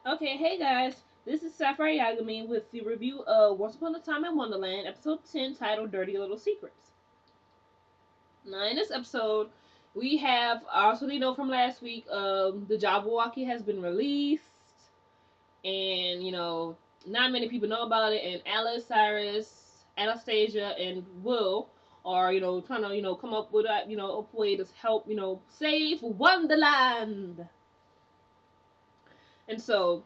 Okay, hey guys, this is Sapphire Yagami with the review of Once Upon a Time in Wonderland, episode 10, titled Dirty Little Secrets. Now, in this episode, we have, also you know from last week, the Jabberwocky has been released, and, not many people know about it, and Alice, Cyrus, Anastasia, and Will are, trying to, come up with a, a way to help, save Wonderland. And so,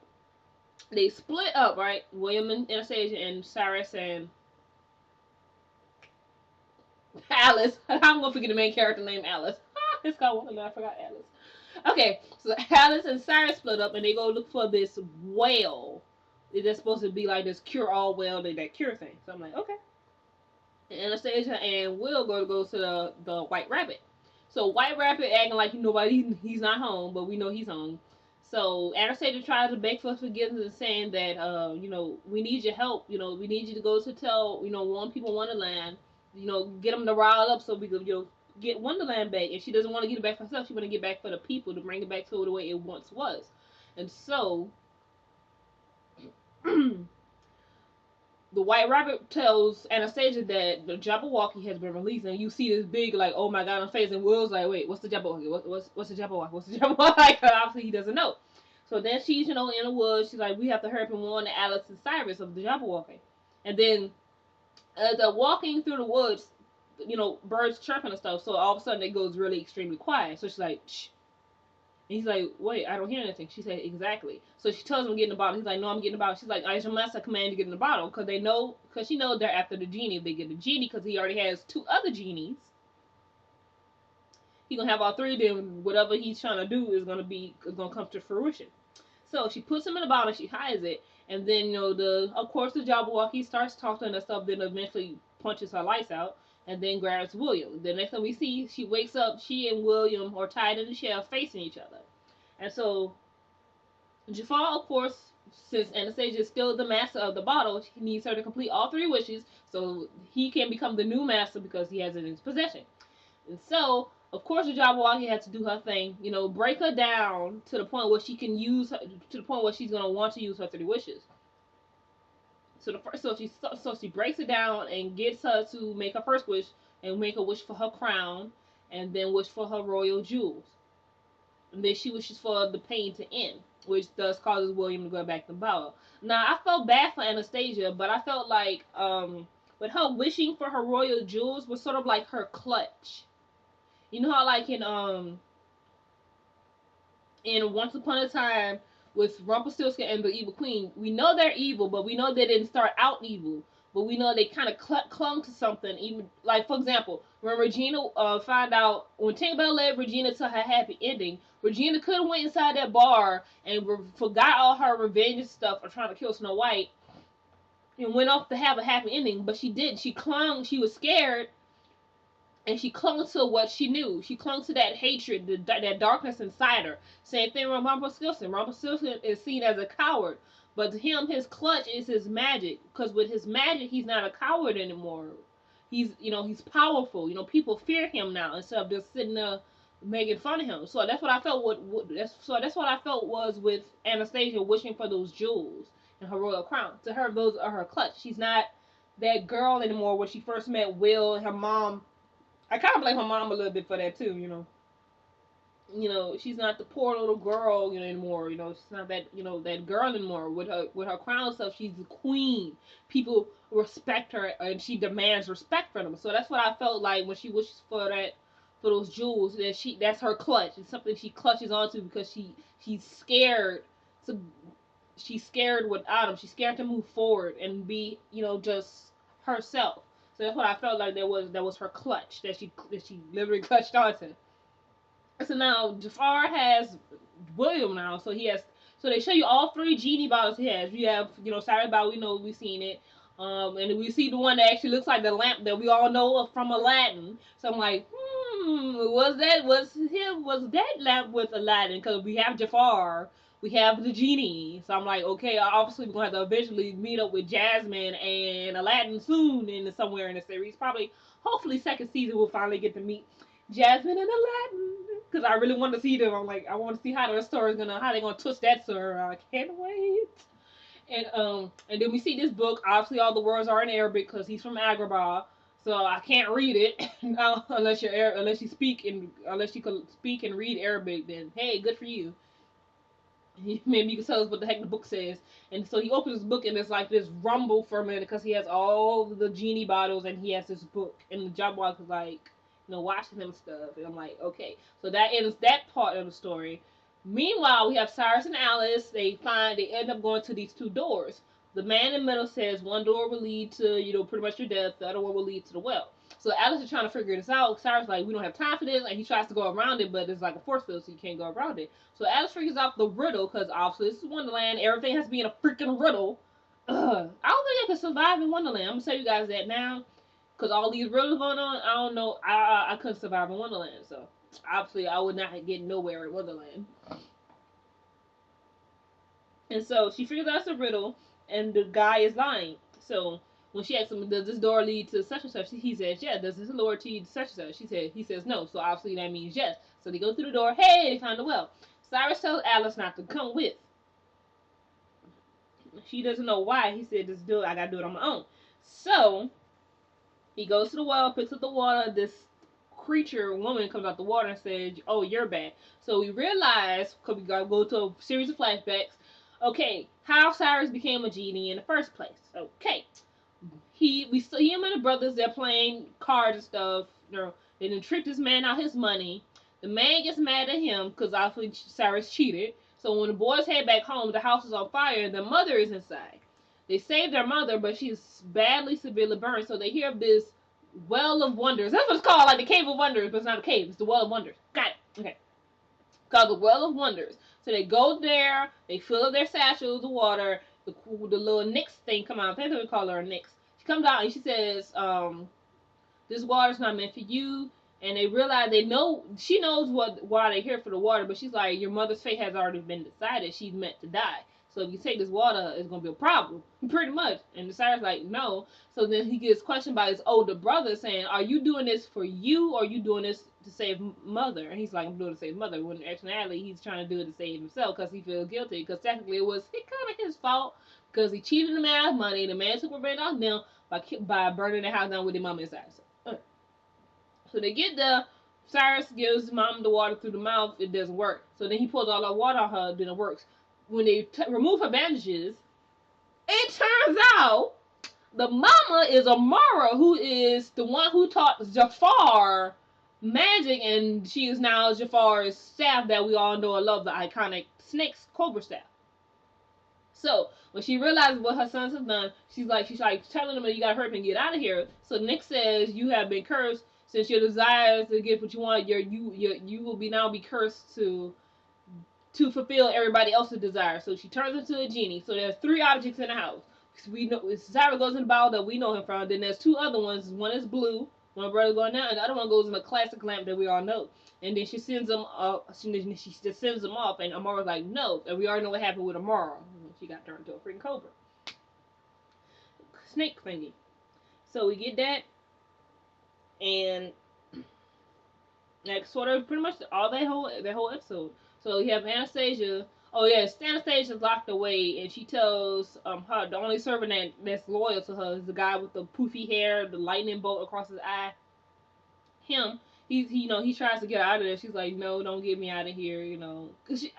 they split up, right? William and Anastasia and Cyrus and Alice. I'm gonna forget the main character named Alice. It's called Wonderland. I forgot Alice. Okay, so Alice and Cyrus split up and they go look for this whale. It's supposed to be like this cure-all whale, that cure thing. So I'm like, okay. And Anastasia and Will go to the White Rabbit. So White Rabbit acting like he's not home, but we know he's home. So Anastasia tries to beg for forgiveness and saying that we need your help. We need you to go to tell one people Wonderland, get them to rile up so we can get Wonderland back. And she doesn't want to get it back for herself. She want to get back for the people to bring it back to the way it once was. And so the White Rabbit tells Anastasia that the Jabberwocky has been released, and you see this big like, oh my god, on face, and Will's like, wait, what's the Jabberwocky? What's the Jabberwocky? What's the Jabberwocky? Like, obviously he doesn't know. So then she's in the woods. She's like, we have to hurry up and warn Alice and Cyrus of the Jabberwocky. And then as they're walking through the woods, birds chirping and stuff. So all of a sudden it goes really extremely quiet. So she's like, shh. And he's like, wait, I don't hear anything. She said, exactly. So she tells him to get in the bottle. He's like, no, I'm getting the bottle. She's like, I must have command to get in the bottle. Because she knows they're after the genie. If they get the genie, because he already has two other genies, he's going to have all three of them. Whatever he's trying to do is going to come to fruition. So she puts him in the bottle. She hides it. And then, of course, the Jabberwocky starts talking and stuff. Then eventually punches her lights out. And then grabs William. The next time we see, she wakes up. She and William are tied in the chair facing each other. And so Jafar, of course, since Anastasia is still the master of the bottle, he needs her to complete all three wishes so he can become the new master because he has it in his possession. And so, of course, the Jabberwocky had to do her thing, break her down to the point where she can use her, to the point where she's gonna want to use her three wishes. So she breaks it down and gets her to make her first wish and make a wish for her crown, and then wish for her royal jewels. And then she wishes for the pain to end, which thus causes William to go back to battle. Now, I felt bad for Anastasia, but I felt like with her wishing for her royal jewels was sort of like her clutch. You know how like in Once Upon a Time with Rumpelstiltskin and the Evil Queen, we know they're evil, but we know they didn't start out evil. But we know they kind of clung to something. Even like, for example, when Regina found out when Tinkerbell led Regina to her happy ending, Regina could have went inside that bar and forgot all her revenge stuff for trying to kill Snow White and went off to have a happy ending. But she didn't. She clung. She was scared, and she clung to what she knew. She clung to that hatred, that darkness inside her. Same thing with Rumpelstiltskin. Rumpelstiltskin is seen as a coward, but to him, his clutch is his magic. Because with his magic, he's not a coward anymore. He's powerful. People fear him now instead of just sitting there making fun of him. So that's what I felt. That's what I felt was with Anastasia wishing for those jewels and her royal crown. To her, those are her clutch. She's not that girl anymore when she first met Will and her mom. I kind of blame her mom a little bit for that too. She's not the poor little girl, anymore. She's not that, that girl anymore. With her crown stuff, she's the queen. People respect her, and she demands respect from them. So that's what I felt like when she wishes for those jewels. That's her clutch. It's something she clutches onto because she's scared to. She's scared without him. She's scared to move forward and be, just herself. So that's what I felt like that was her clutch that she literally clutched onto. So now Jafar has William now, so they show you all three genie bottles he has. We have Cyrus bottle, we know we've seen it. And we see the one that actually looks like the lamp that we all know from Aladdin. So I'm like, was that lamp with Aladdin? Because we have Jafar, we have the genie. So I'm like, okay, obviously we're gonna have to eventually meet up with Jasmine and Aladdin soon somewhere in the series. Probably, hopefully, second season we'll finally get to meet Jasmine and Aladdin, because I really want to see them. I'm like, I want to see how the story's how they gonna twist that story. I can't wait. And then we see this book. Obviously, all the words are in Arabic because he's from Agrabah, so I can't read it unless you can speak and read Arabic. Then hey, good for you. Maybe you can tell us what the heck the book says. And so he opens his book and it's like this rumble for a minute because he has all the genie bottles and he has this book. And the Jabba is like, watching him stuff. And I'm like, okay. So that ends that part of the story. Meanwhile, we have Cyrus and Alice. They end up going to these two doors. The man in the middle says one door will lead to, pretty much your death. The other one will lead to the well. So Alice is trying to figure this out. Cyrus is like, we don't have time for this. And he tries to go around it, but it's like a force field, so you can't go around it. So Alice figures out the riddle, because obviously this is Wonderland. Everything has to be in a freaking riddle. I don't think I can survive in Wonderland. I'm going to tell you guys that now. Because all these riddles going on, I don't know. I couldn't survive in Wonderland. So obviously I would not get nowhere in Wonderland. And so she figures out it's a riddle, and the guy is lying. So when she asks him, does this door lead to such and such? He says, yeah. Does this door lead to such and such? He says, no. So obviously that means yes. So they go through the door. Hey, they found the well. Cyrus tells Alice not to come with. She doesn't know why. He said, just do it. I gotta do it on my own. So he goes to the well, picks up the water. This woman comes out the water and says, oh, you're bad. So we realize, because we gotta go to a series of flashbacks, okay, how Cyrus became a genie in the first place. Okay. We see him and the brothers, they're playing cards and stuff. They done tricked this man out his money. The man gets mad at him because obviously Cyrus cheated. So when the boys head back home, the house is on fire and their mother is inside. They save their mother, but she's severely burned. So they hear of this well of wonders. That's what it's called, like the cave of wonders, but it's not a cave. It's the well of wonders. Got it. Okay. It's called the well of wonders. So they go there. They fill up their satchels with water. The little Nyx thing come out. I think we call her a Nyx. She comes out and she says, this water's not meant for you. And they realize she knows why they're here for the water, but she's like, your mother's fate has already been decided. She's meant to die. So if you take this water, it's gonna be a problem, pretty much. And the Cyrus like, no. So then he gets questioned by his older brother, saying, "Are you doing this for you, or are you doing this to save mother?" And he's like, "I'm doing it to save mother." When actually he's trying to do it to save himself because he feels guilty. Because technically it was kind of his fault because he cheated the man out of money. The man took revenge on them by burning the house down with their mom inside. So they get there. Cyrus gives his mom the water through the mouth. It doesn't work. So then he pulls all the water on her. Then it works. When they remove her bandages, it turns out the mama is Amara, who is the one who taught Jafar magic, and she is now Jafar's staff that we all know and love, the iconic snake's cobra staff. So when she realizes what her sons have done, she's like telling them that you gotta hurry up and get out of here. So Nick says, you have been cursed. Since your desire to get what you want, you will now be cursed to fulfill everybody else's desire. So she turns into a genie. So there's 3 objects in the house. We know Cyrus goes in the bottle that we know him from. Then there's 2 other ones. One is blue, one brother going down, and the other one goes in a classic lamp that we all know. And then she sends them she just sends them off, and Amara's like, no. And we already know what happened with Amara. She got turned into a freaking cobra. Snake thingy. So we get that. And that's sort of pretty much all that whole episode. So you have Anastasia. Oh yes, Anastasia's locked away, and she tells her the only servant that's loyal to her is the guy with the poofy hair, the lightning bolt across his eye. Him. He tries to get out of there. She's like, no, don't get me out of here, cause she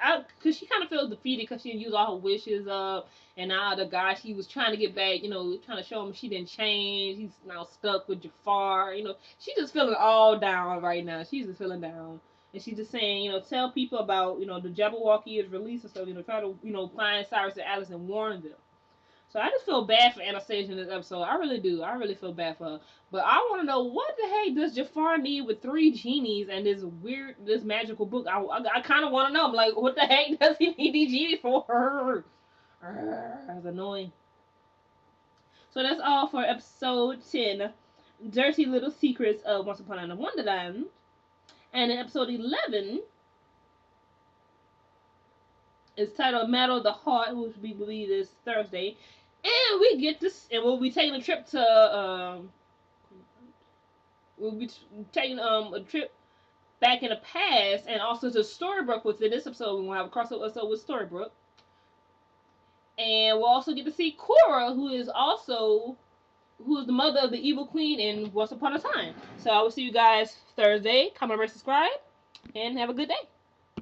kind of feels defeated because she didn't use all her wishes up, and now the guy she was trying to get back, trying to show him she didn't change. He's now stuck with Jafar. She's just feeling all down right now. She's just feeling down, and she's just saying, tell people about, the Jabberwocky is released and stuff. Try to find Cyrus and Alice and warn them. So I just feel bad for Anastasia in this episode. I really do. I really feel bad for her. But I want to know, what the heck does Jafar need with 3 genies and this magical book? I kind of want to know. I'm like, what the heck does he need these genies for? That's annoying. So that's all for episode 10, Dirty Little Secrets of Once Upon a Wonderland. And in episode 11, it's titled Matter of the Heart, which we believe is Thursday. And we get this, and we'll be taking a trip to, a trip back in the past, and also to Storybrooke within this episode. We're going to have a crossover episode with Storybrooke. And we'll also get to see Cora, who is the mother of the evil queen in Once Upon a Time. So I will see you guys Thursday. Comment, rate, subscribe, and have a good day.